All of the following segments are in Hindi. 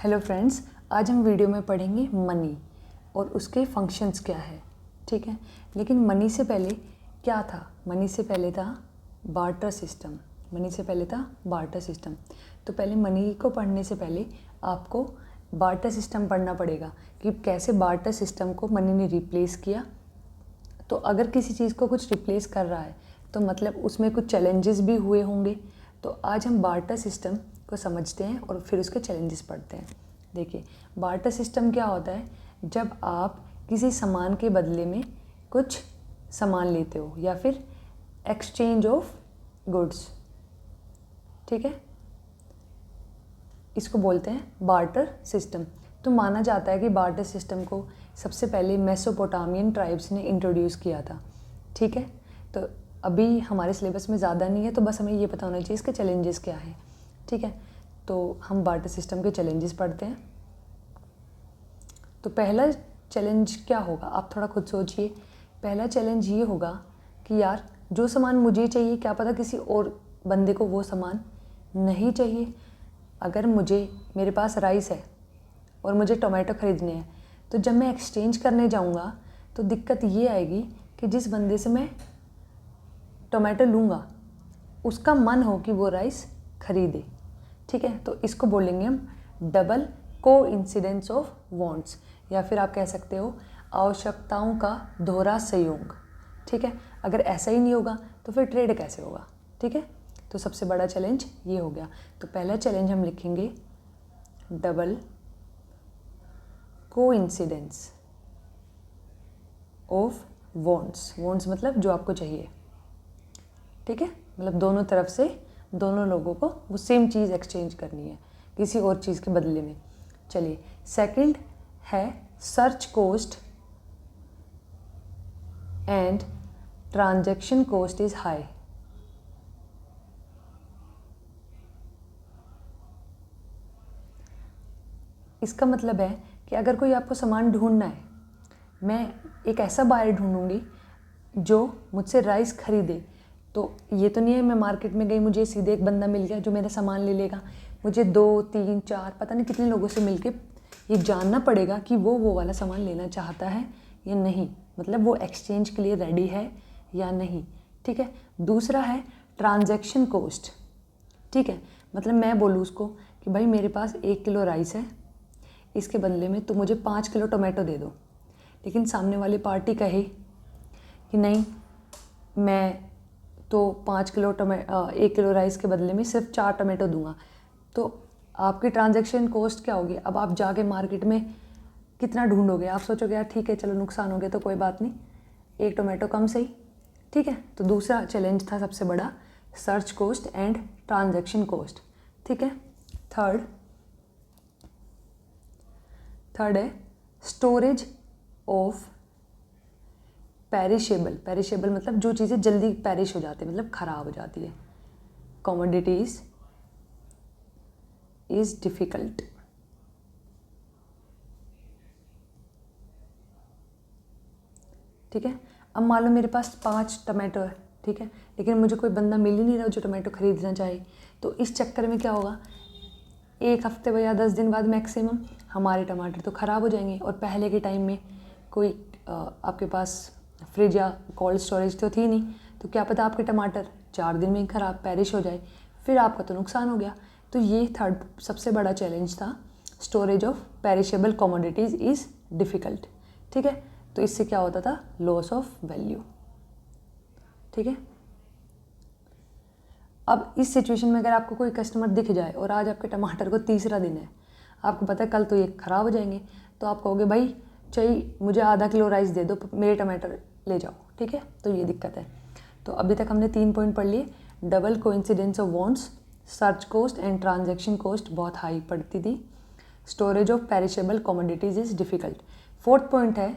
हेलो फ्रेंड्स, आज हम वीडियो में पढ़ेंगे मनी और उसके फंक्शंस क्या है। ठीक है, लेकिन मनी से पहले क्या था? मनी से पहले था बार्टर सिस्टम। तो पहले मनी को पढ़ने से पहले आपको बार्टर सिस्टम पढ़ना पड़ेगा कि कैसे बार्टर सिस्टम को मनी ने रिप्लेस किया। तो अगर किसी चीज़ को कुछ रिप्लेस कर रहा है तो मतलब उसमें कुछ चैलेंजेस भी हुए होंगे। तो आज हम बार्टर सिस्टम को समझते हैं और फिर उसके चैलेंजेस पढ़ते हैं। देखिए, बार्टर सिस्टम क्या होता है? जब आप किसी सामान के बदले में कुछ सामान लेते हो या फिर एक्सचेंज ऑफ गुड्स। ठीक है, इसको बोलते हैं बार्टर सिस्टम। तो माना जाता है कि बार्टर सिस्टम को सबसे पहले मेसोपोटामियन ट्राइब्स ने इंट्रोड्यूस किया था। ठीक है, तो अभी हमारे सिलेबस में ज़्यादा नहीं है, तो बस हमें ये पता होना चाहिए इसके चैलेंजेस क्या हैं। ठीक है, तो हम बार्टर सिस्टम के चैलेंजेस पढ़ते हैं। तो पहला चैलेंज क्या होगा, आप थोड़ा खुद सोचिए। पहला चैलेंज ये होगा कि यार जो सामान मुझे चाहिए, क्या पता किसी और बंदे को वो सामान नहीं चाहिए। अगर मेरे पास राइस है और मुझे टोमेटो ख़रीदने हैं, तो जब मैं एक्सचेंज करने जाऊंगा तो दिक्कत ये आएगी कि जिस बंदे से मैं टोमेटो लूँगा उसका मन हो कि वो राइस खरीदे। ठीक है, तो इसको बोलेंगे हम डबल कोइंसिडेंस ऑफ वांट्स, या फिर आप कह सकते हो आवश्यकताओं का दोहरा संयोग। ठीक है, अगर ऐसा ही नहीं होगा तो फिर ट्रेड कैसे होगा? ठीक है, तो सबसे बड़ा चैलेंज ये हो गया। तो पहला चैलेंज हम लिखेंगे double coincidence of wants. Wants मतलब जो आपको चाहिए। ठीक है, मतलब दोनों तरफ से दोनों लोगों को वो सेम चीज़ एक्सचेंज करनी है किसी और चीज़ के बदले में। चलिए, सेकंड है search cost and transaction cost is high. इसका मतलब है कि अगर कोई आपको सामान ढूंढना है, मैं एक ऐसा बायर ढूंढूंगी जो मुझसे राइस खरीदे। तो ये तो नहीं है मैं मार्केट में गई, मुझे सीधे एक बंदा मिल गया जो मेरा सामान ले लेगा। मुझे 2, 3, 4 पता नहीं कितने लोगों से मिलके ये जानना पड़ेगा कि वो वाला सामान लेना चाहता है या नहीं, मतलब वो एक्सचेंज के लिए रेडी है या नहीं। ठीक है, दूसरा है ट्रांजैक्शन कॉस्ट। ठीक है, मतलब मैं बोलूँ उसको कि भाई मेरे पास 1 किलो राइस है, इसके बदले में तो मुझे 5 किलो टोमेटो दे दो। लेकिन सामने वाली पार्टी कहे कि नहीं, मैं तो 1 किलो राइस के बदले में सिर्फ 4 टोमेटो दूंगा। तो आपकी ट्रांजैक्शन कॉस्ट क्या होगी? अब आप जाके मार्केट में कितना ढूंढोगे? आप सोचोगे यार ठीक है चलो नुकसान हो गया तो कोई बात नहीं, 1 टोमेटो कम सही। ठीक है, तो दूसरा चैलेंज था सबसे बड़ा search cost and transaction cost. ठीक है, थर्ड है स्टोरेज ऑफ पेरिशेबल मतलब जो चीज़ें जल्दी पेरिश हो जाती है, मतलब ख़राब हो जाती है। Commodities is difficult. ठीक है, अब मान लो मेरे पास 5 टमाटो है। ठीक है, लेकिन मुझे कोई बंदा मिल ही नहीं रहा जो टमाटो ख़रीदना चाहे। तो इस चक्कर में क्या होगा, 1 हफ्ते या 10 दिन बाद मैक्सिमम हमारे टमाटर तो ख़राब हो जाएंगे। और पहले के टाइम में कोई आपके पास फ्रिज या कोल्ड स्टोरेज तो थी नहीं, तो क्या पता आपके टमाटर 4 दिन में ही ख़राब पेरिश हो जाए, फिर आपका तो नुकसान हो गया। तो ये थर्ड सबसे बड़ा चैलेंज था, storage of perishable commodities is difficult. ठीक है, तो इससे क्या होता था, लॉस ऑफ वैल्यू। ठीक है, अब इस सिचुएशन में अगर आपको कोई कस्टमर दिख जाए और आज आपके टमाटर को तीसरा दिन है, आपको पता है कल तो ये ख़राब हो जाएंगे, तो आप कहोगे भाई चाहिए मुझे आधा किलो राइस दे दो, मेरे टमाटर ले जाओ। ठीक है, तो ये दिक्कत है। तो अभी तक हमने 3 पॉइंट पढ़ लिए। Double coincidence of wants, search cost and transaction cost बहुत हाई पड़ती थी, storage of perishable commodities is difficult. Fourth point है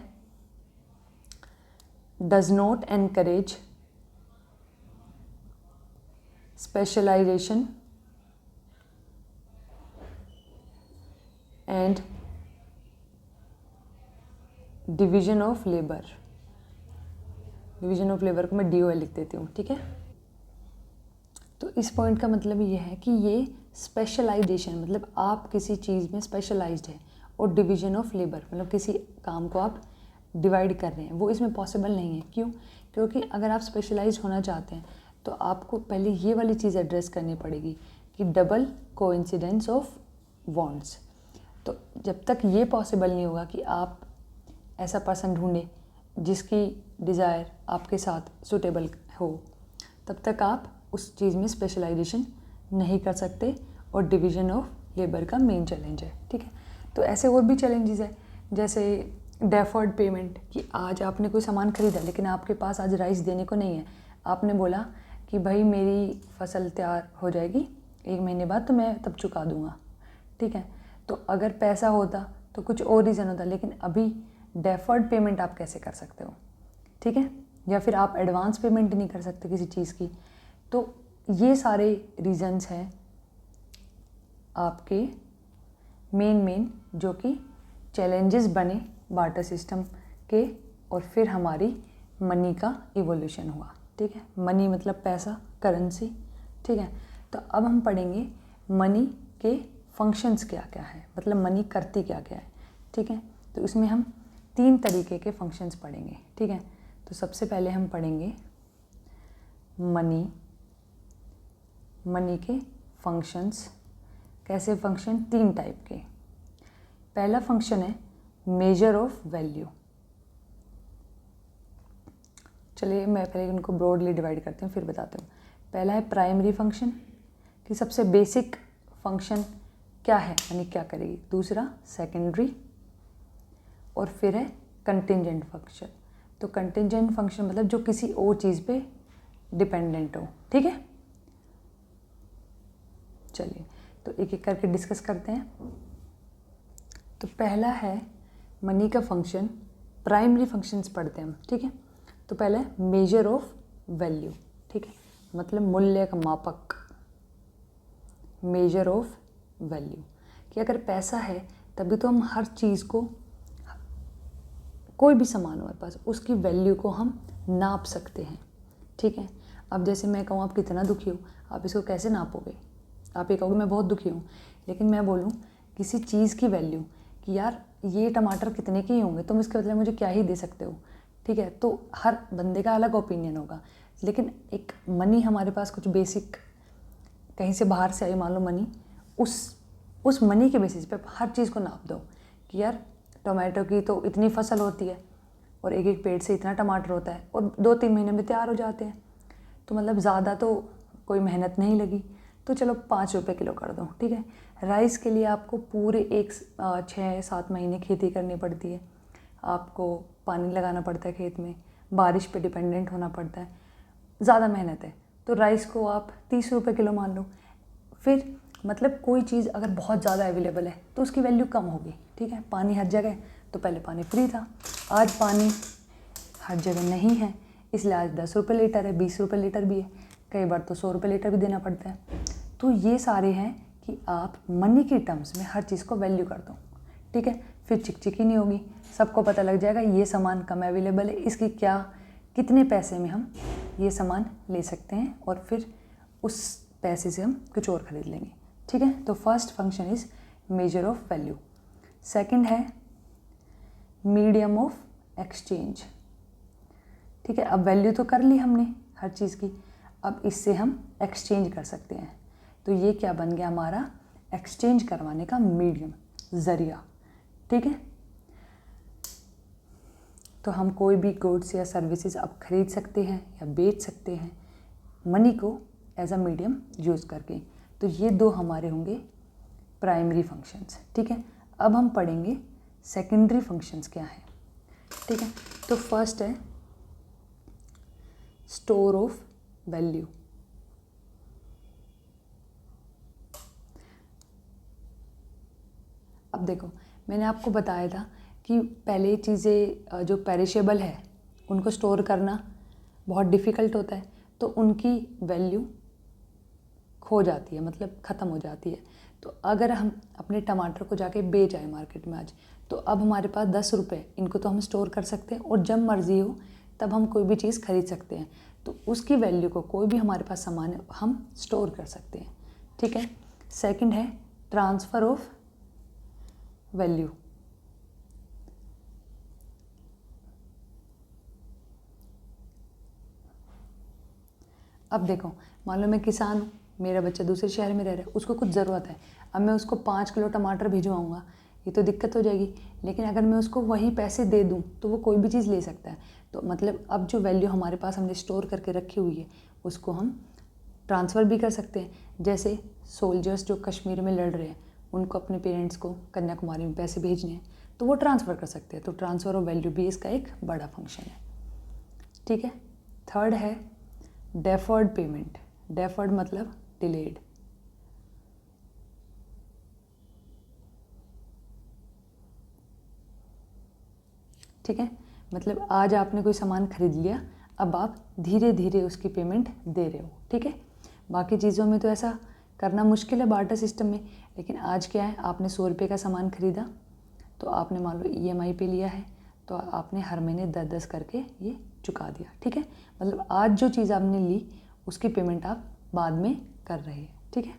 does not encourage specialisation and division of labour. Division of labour को मैं DOL लिख देती हूँ। ठीक है, तो इस पॉइंट का मतलब ये है कि ये स्पेशलाइजेशन मतलब आप किसी चीज़ में स्पेशलाइज्ड है, और डिवीजन ऑफ लेबर मतलब किसी काम को आप डिवाइड कर रहे हैं, वो इसमें पॉसिबल नहीं है। क्यों? क्योंकि अगर आप स्पेशलाइज होना चाहते हैं तो आपको पहले ये वाली चीज़ एड्रेस करनी पड़ेगी कि डबल कोइंसिडेंस ऑफ वांट्स। तो जब तक ये पॉसिबल नहीं होगा कि आप ऐसा पर्सन ढूंढें जिसकी डिज़ायर आपके साथ सूटेबल हो, तब तक आप उस चीज़ में स्पेशलाइजेशन नहीं कर सकते, और डिवीज़न ऑफ लेबर का मेन चैलेंज है। ठीक है, तो ऐसे और भी चैलेंजेस है, जैसे डेफर्ड पेमेंट, कि आज आपने कोई सामान खरीदा लेकिन आपके पास आज राइस देने को नहीं है। आपने बोला कि भाई मेरी फसल तैयार हो जाएगी 1 महीने बाद, तो मैं तब चुका दूँगा। ठीक है, तो अगर पैसा होता तो कुछ और रीज़न होता, लेकिन अभी डेफर्ड पेमेंट आप कैसे कर सकते हो? ठीक है, या फिर आप एडवांस पेमेंट नहीं कर सकते किसी चीज़ की। तो ये सारे रीज़न्स हैं आपके मेन जो कि चैलेंजेस बने बार्टर सिस्टम के, और फिर हमारी मनी का इवोल्यूशन हुआ। ठीक है, मनी मतलब पैसा, करेंसी। ठीक है, तो अब हम पढ़ेंगे मनी के फंक्शंस क्या क्या है, मतलब मनी करती क्या क्या है। ठीक है, तो इसमें हम 3 तरीके के फंक्शंस पढ़ेंगे। ठीक है, तो सबसे पहले हम पढ़ेंगे मनी के फंक्शंस। कैसे फंक्शन? 3 टाइप के। पहला फंक्शन है मेजर ऑफ वैल्यू। चलिए मैं पहले इनको ब्रॉडली डिवाइड करती हूँ, फिर बताती हूँ। पहला है प्राइमरी फंक्शन, कि सबसे बेसिक फंक्शन क्या है, यानी क्या करेगी। दूसरा सेकेंडरी, और फिर है कंटिंजेंट फंक्शन। तो कंटिंजेंट फंक्शन मतलब जो किसी और चीज़ पे डिपेंडेंट हो। ठीक है, चलिए तो एक एक करके डिस्कस करते हैं। तो पहला है मनी का फंक्शन, प्राइमरी फंक्शंस पढ़ते हैं हम। ठीक है, तो पहले मेजर ऑफ वैल्यू। ठीक है, मतलब मूल्य का मापक, मेजर ऑफ वैल्यू, कि अगर पैसा है तभी तो हम हर चीज़ को, कोई भी सामान हमारे पास, उसकी वैल्यू को हम नाप सकते हैं। ठीक है, अब जैसे मैं कहूँ आप कितना दुखी हो, आप इसको कैसे नापोगे? आप ये कहोगे मैं बहुत दुखी हूँ, लेकिन मैं बोलूँ किसी चीज़ की वैल्यू कि यार ये टमाटर कितने के ही होंगे, तुम इसके बदले मुझे क्या ही दे सकते हो। ठीक है, तो हर बंदे का अलग ओपिनियन होगा, लेकिन एक मनी हमारे पास कुछ बेसिक कहीं से बाहर से आई, मान लो मनी, उस मनी के बेसिस पे हर चीज़ को नाप दो कि यार टमाटो की तो इतनी फसल होती है और एक एक पेड़ से इतना टमाटर होता है और 2-3 महीने में तैयार हो जाते हैं, तो मतलब ज़्यादा तो कोई मेहनत नहीं लगी, तो चलो 5 रुपये किलो कर दो। ठीक है, राइस के लिए आपको पूरे 6-7 महीने खेती करनी पड़ती है, आपको पानी लगाना पड़ता है खेत में, बारिश पे डिपेंडेंट होना पड़ता है, ज़्यादा मेहनत है। तो राइस को आप 30 रुपये किलो मान लो। फिर मतलब कोई चीज़ अगर बहुत ज़्यादा अवेलेबल है तो उसकी वैल्यू कम होगी। ठीक है, पानी हर जगह, तो पहले पानी फ्री था, आज पानी हर जगह नहीं है, इसलिए आज 10 रुपये लीटर है, 20 रुपये लीटर भी है, कई बार तो 100 रुपये लीटर भी देना पड़ता है। तो ये सारे हैं कि आप मनी की टर्म्स में हर चीज़ को वैल्यू कर दो। ठीक है, फिर चिकचिकी नहीं होगी, सबको पता लग जाएगा ये सामान कम अवेलेबल है, इसकी कितने पैसे में हम ये सामान ले सकते हैं, और फिर उस पैसे से हम कुछ और ख़रीद लेंगे। ठीक है, तो first function is measure of value. Second है मीडियम ऑफ एक्सचेंज। ठीक है, अब वैल्यू तो कर ली हमने हर चीज़ की, अब इससे हम एक्सचेंज कर सकते हैं। तो ये क्या बन गया हमारा? एक्सचेंज करवाने का मीडियम, ज़रिया। ठीक है, तो हम कोई भी गुड्स या सर्विसेज अब खरीद सकते हैं या बेच सकते हैं मनी को एज अ मीडियम यूज़ करके। तो ये 2 हमारे होंगे प्राइमरी फंक्शंस। ठीक है, अब हम पढ़ेंगे सेकेंडरी फंक्शंस क्या हैं। ठीक है, तो फर्स्ट है स्टोर ऑफ वैल्यू। अब देखो, मैंने आपको बताया था कि पहले चीज़ें जो पेरिशेबल है उनको स्टोर करना बहुत डिफ़िकल्ट होता है, तो उनकी वैल्यू खो जाती है, मतलब ख़त्म हो जाती है। तो अगर हम अपने टमाटर को जाके बेच आए मार्केट में आज, तो अब हमारे पास 10 रुपये, इनको तो हम स्टोर कर सकते हैं और जब मर्ज़ी हो तब हम कोई भी चीज़ खरीद सकते हैं। तो उसकी वैल्यू को, कोई भी हमारे पास सामान है, हम स्टोर कर सकते हैं। ठीक है, सेकंड है ट्रांसफ़र ऑफ वैल्यू। अब देखो, मान लो मैं किसान हूँ, मेरा बच्चा दूसरे शहर में रह रहा है, उसको कुछ ज़रूरत है, अब मैं उसको 5 किलो टमाटर भिजवाऊँगा, ये तो दिक्कत हो जाएगी। लेकिन अगर मैं उसको वही पैसे दे दूँ तो वो कोई भी चीज़ ले सकता है। तो मतलब अब जो वैल्यू हमारे पास हमने स्टोर करके रखी हुई है उसको हम ट्रांसफ़र भी कर सकते हैं। जैसे सोल्जर्स जो कश्मीर में लड़ रहे हैं, उनको अपने पेरेंट्स को कन्याकुमारी में पैसे भेजने हैं तो वो ट्रांसफ़र कर सकते हैं। तो ट्रांसफ़र ऑफ वैल्यू भी इसका एक बड़ा फंक्शन है। ठीक है। थर्ड है डेफर्ड पेमेंट। डेफर्ड मतलब डिलेड। ठीक है, मतलब आज आपने कोई सामान खरीद लिया, अब आप धीरे धीरे उसकी पेमेंट दे रहे हो। ठीक है, बाकी चीज़ों में तो ऐसा करना मुश्किल है बार्टर सिस्टम में, लेकिन आज क्या है, आपने 100 रुपये का सामान खरीदा तो आपने मान लो EMI पे लिया है तो आपने हर महीने 10-10 करके ये चुका दिया। ठीक है, मतलब आज जो चीज़ आपने ली उसकी पेमेंट आप बाद में कर रहे हैं। ठीक है,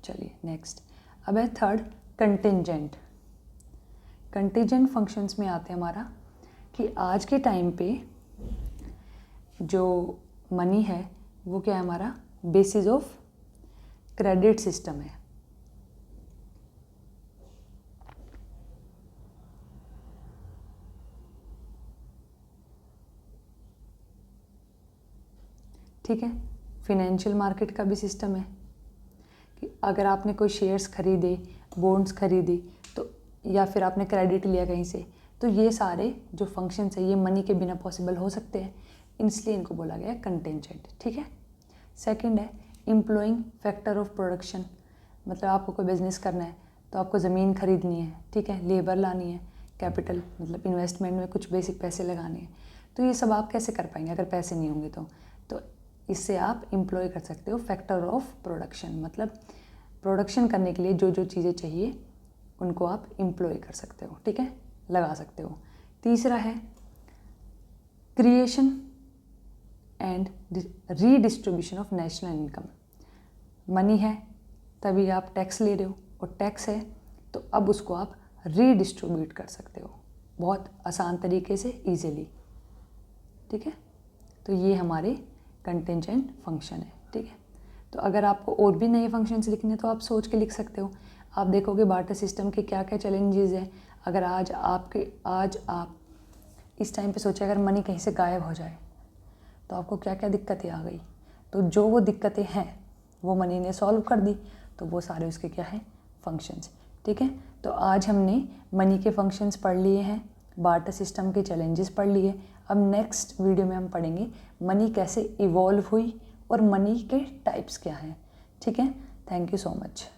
चलिए नेक्स्ट। अब है थर्ड कंटिंजेंट। कंटिंजेंट फंक्शंस में आते हैं हमारा कि आज के टाइम पे जो मनी है वो क्या है, हमारा बेसिस ऑफ क्रेडिट सिस्टम है। ठीक है, फिनेंशियल मार्केट का भी सिस्टम है कि अगर आपने कोई शेयर्स खरीदे, बॉन्ड्स खरीदी, तो या फिर आपने क्रेडिट लिया कहीं से, तो ये सारे जो फंक्शंस है ये मनी के बिना पॉसिबल हो सकते हैं, इसलिए इनको बोला गया है कंटिंजेंट। ठीक है। सेकंड है एम्प्लॉइंग फैक्टर ऑफ प्रोडक्शन। मतलब आपको कोई बिजनेस करना है तो आपको ज़मीन खरीदनी है, ठीक है, लेबर लानी है, कैपिटल मतलब इन्वेस्टमेंट में कुछ बेसिक पैसे लगाने हैं, तो ये सब आप कैसे कर पाएंगे अगर पैसे नहीं होंगे तो इससे आप एम्प्लॉय कर सकते हो फैक्टर ऑफ प्रोडक्शन। मतलब प्रोडक्शन करने के लिए जो जो चीज़ें चाहिए उनको आप एम्प्लॉय कर सकते हो। ठीक है, लगा सकते हो। तीसरा है creation and redistribution of national income. Money है तभी आप टैक्स ले रहे हो, और टैक्स है तो अब उसको आप रीडिस्ट्रीब्यूट कर सकते हो बहुत आसान तरीके से, ईजिली। ठीक है, तो ये हमारे कंटिंजेंट फंक्शन है। ठीक है, तो अगर आपको और भी नए फंक्शंस लिखने तो आप सोच के लिख सकते हो। आप देखोगे बार्टर सिस्टम के क्या क्या चैलेंजेस हैं। अगर आज आप इस टाइम पे सोचे अगर मनी कहीं से गायब हो जाए तो आपको क्या क्या दिक्कतें आ गई, तो जो वो दिक्कतें हैं वो मनी ने सॉल्व कर दी, तो वो सारे उसके क्या हैं, फंक्शंस। ठीक है, तो आज हमने मनी के फंक्शंस पढ़ लिए हैं, बार्टर सिस्टम के चैलेंजेस पढ़ लिए। अब नेक्स्ट वीडियो में हम पढ़ेंगे मनी कैसे इवॉल्व हुई और मनी के टाइप्स क्या हैं। ठीक है, थैंक यू सो मच।